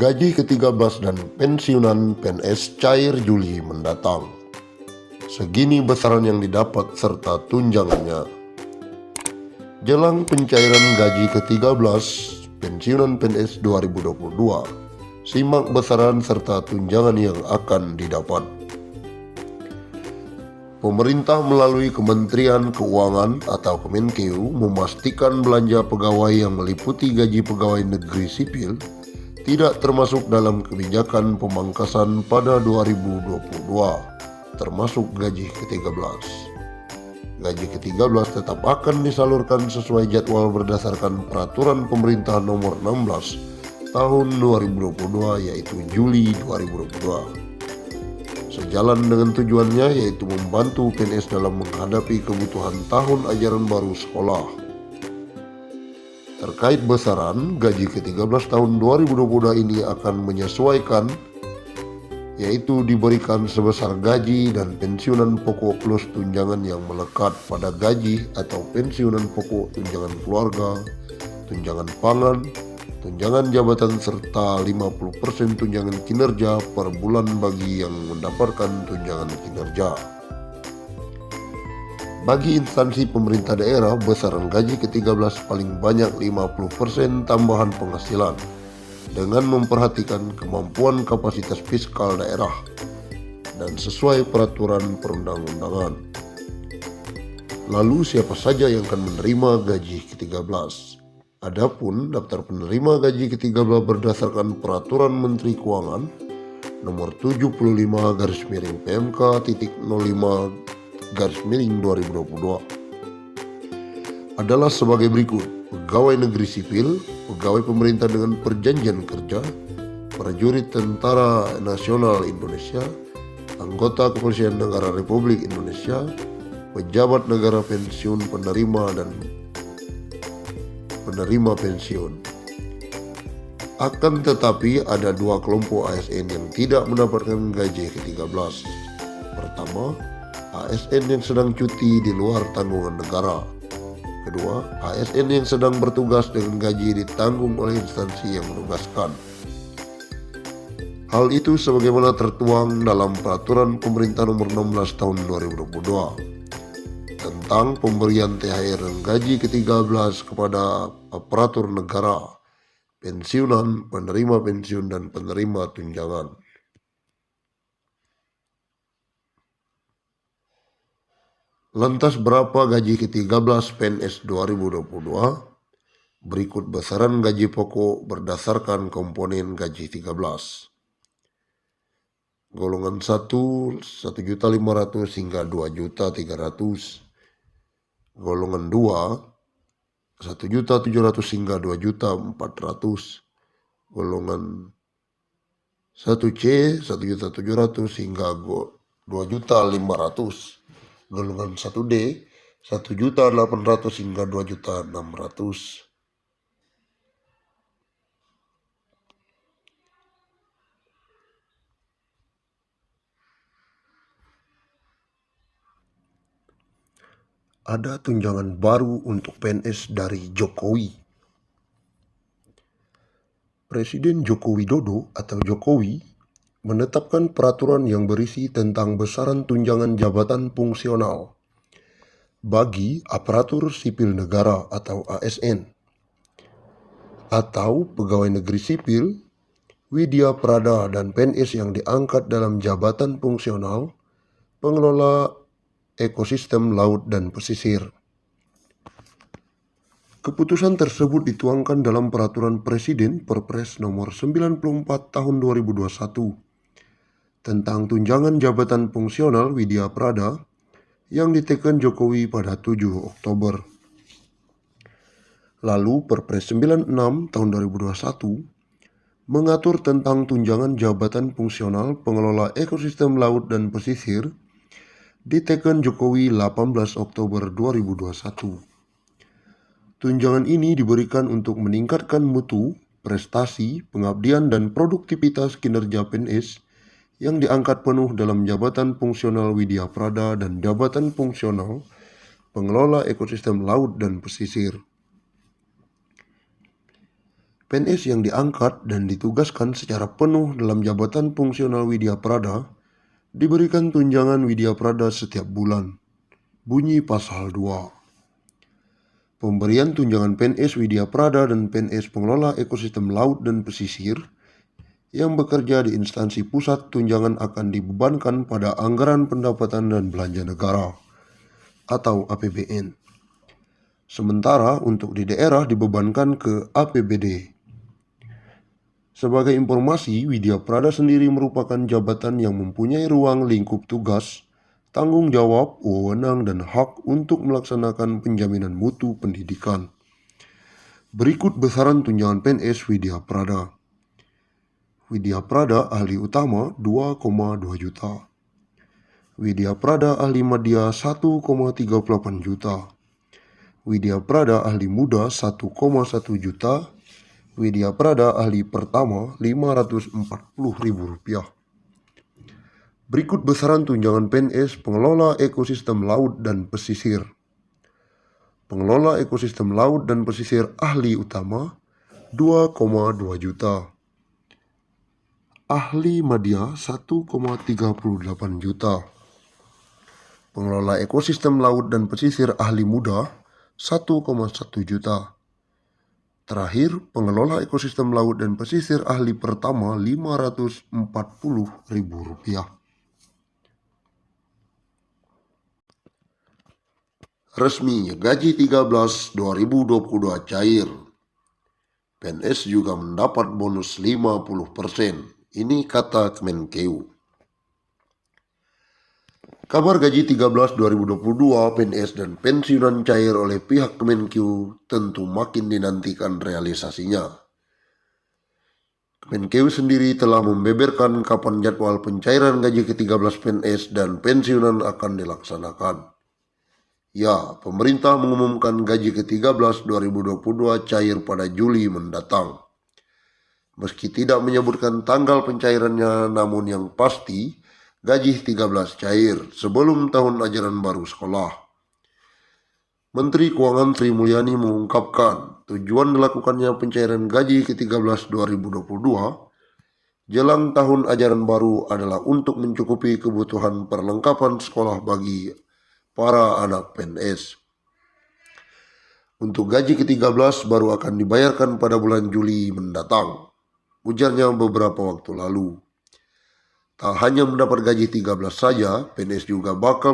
Gaji ke-13 dan pensiunan PNS cair Juli mendatang. Segini besaran yang didapat serta tunjangannya. Jelang pencairan gaji ke-13 pensiunan PNS 2022, simak besaran serta tunjangan yang akan didapat. Pemerintah melalui Kementerian Keuangan atau Kemenkeu memastikan belanja pegawai yang meliputi gaji pegawai negeri sipil tidak termasuk dalam kebijakan pemangkasan pada 2022, termasuk gaji ke-13. Gaji ke-13 tetap akan disalurkan sesuai jadwal berdasarkan Peraturan Pemerintah Nomor 16 Tahun 2022, yaitu Juli 2022. Sejalan dengan tujuannya, yaitu membantu PNS dalam menghadapi kebutuhan tahun ajaran baru sekolah. Terkait besaran, gaji ke-13 tahun 2022 ini akan menyesuaikan, yaitu diberikan sebesar gaji dan pensiunan pokok plus tunjangan yang melekat pada gaji atau pensiunan pokok, tunjangan keluarga, tunjangan pangan, tunjangan jabatan serta 50% tunjangan kinerja per bulan bagi yang mendapatkan tunjangan kinerja. Bagi instansi pemerintah daerah, besaran gaji ke-13 paling banyak 50% tambahan penghasilan dengan memperhatikan kemampuan kapasitas fiskal daerah dan sesuai peraturan perundang-undangan. Lalu siapa saja yang akan menerima gaji ke-13? Adapun daftar penerima gaji ke-13 berdasarkan Peraturan Menteri Keuangan Nomor 75/PMK.05/2022 adalah sebagai berikut: pegawai negeri sipil, pegawai pemerintah dengan perjanjian kerja, prajurit Tentara Nasional Indonesia, anggota Kepolisian Negara Republik Indonesia, pejabat negara, pensiun penerima dan penerima pensiun. Akan tetapi ada dua kelompok ASN yang tidak mendapatkan gaji ke-13. Pertama, ASN yang sedang cuti di luar tanggungan negara. Kedua, ASN yang sedang bertugas dengan gaji ditanggung oleh instansi yang menugaskan. Hal itu sebagaimana tertuang dalam Peraturan Pemerintah Nomor 16 Tahun 2022 tentang pemberian THR dan gaji ke-13 kepada aparatur negara, pensiunan, penerima pensiun, dan penerima tunjangan. Lantas berapa gaji ke-13 PNS 2022? Berikut besaran gaji pokok berdasarkan komponen gaji 13. Golongan 1, 1.500.000 hingga 2.300.000. Golongan 2, 1.700.000 hingga 2.400.000. Golongan 1C, 1.700.000 hingga 2.500.000. Golongan 1D, 1.800.000 hingga 2.600.000. Ada tunjangan baru untuk PNS dari Jokowi. Presiden Joko Widodo atau Jokowi menetapkan peraturan yang berisi tentang besaran tunjangan jabatan fungsional bagi aparatur sipil negara atau ASN atau pegawai negeri sipil, widya prada, dan PNS yang diangkat dalam jabatan fungsional pengelola ekosistem laut dan pesisir. Keputusan tersebut dituangkan dalam Peraturan Presiden Perpres Nomor 94 Tahun 2021 tentang tunjangan jabatan fungsional widya prada yang diteken Jokowi pada 7 Oktober. Lalu Perpres 96 Tahun 2021 mengatur tentang tunjangan jabatan fungsional pengelola ekosistem laut dan pesisir diteken Jokowi 18 Oktober 2021. Tunjangan ini diberikan untuk meningkatkan mutu, prestasi, pengabdian, dan produktivitas kinerja PNS yang diangkat penuh dalam jabatan fungsional widya prada dan jabatan fungsional pengelola ekosistem laut dan pesisir. PNS yang diangkat dan ditugaskan secara penuh dalam jabatan fungsional Widya Prada diberikan tunjangan Widya Prada setiap bulan. Bunyi pasal 2. Pemberian tunjangan PNS Widya Prada dan PNS pengelola ekosistem laut dan pesisir yang bekerja di instansi pusat tunjangan akan dibebankan pada anggaran pendapatan dan belanja negara atau APBN. Sementara untuk di daerah dibebankan ke APBD. Sebagai informasi, Widya Prada sendiri merupakan jabatan yang mempunyai ruang lingkup tugas, tanggung jawab, wewenang, dan hak untuk melaksanakan penjaminan mutu pendidikan. Berikut besaran tunjangan PNS Widya Prada. Widya Prada ahli utama 2,2 juta. Widya Prada ahli media 1,38 juta. Widya Prada ahli muda 1,1 juta. Widya Prada ahli pertama Rp540.000. Berikut besaran tunjangan PNS pengelola ekosistem laut dan pesisir. Pengelola ekosistem laut dan pesisir ahli utama 2,2 juta. Ahli media 1,38 juta. Pengelola ekosistem laut dan pesisir ahli muda 1,1 juta. Terakhir, pengelola ekosistem laut dan pesisir ahli pertama Rp540.000. Resmi gaji 13 2022 cair. PNS juga mendapat bonus 50%. Ini kata Kemenkeu. Kabar gaji 13 2022 PNS dan pensiunan cair oleh pihak Kemenkeu tentu makin dinantikan realisasinya. Kemenkeu sendiri telah membeberkan kapan jadwal pencairan gaji ke-13 PNS dan pensiunan akan dilaksanakan. Ya, pemerintah mengumumkan gaji ke-13 2022 cair pada Juli mendatang. Meski tidak menyebutkan tanggal pencairannya, namun yang pasti gaji 13 cair sebelum tahun ajaran baru sekolah. Menteri Keuangan Sri Mulyani mengungkapkan tujuan dilakukannya pencairan gaji ke-13 2022 jelang tahun ajaran baru adalah untuk mencukupi kebutuhan perlengkapan sekolah bagi para anak PNS. Untuk gaji ke-13 baru akan dibayarkan pada bulan Juli mendatang, ujarnya beberapa waktu lalu. Tak hanya mendapat gaji 13 saja, PNS juga bakal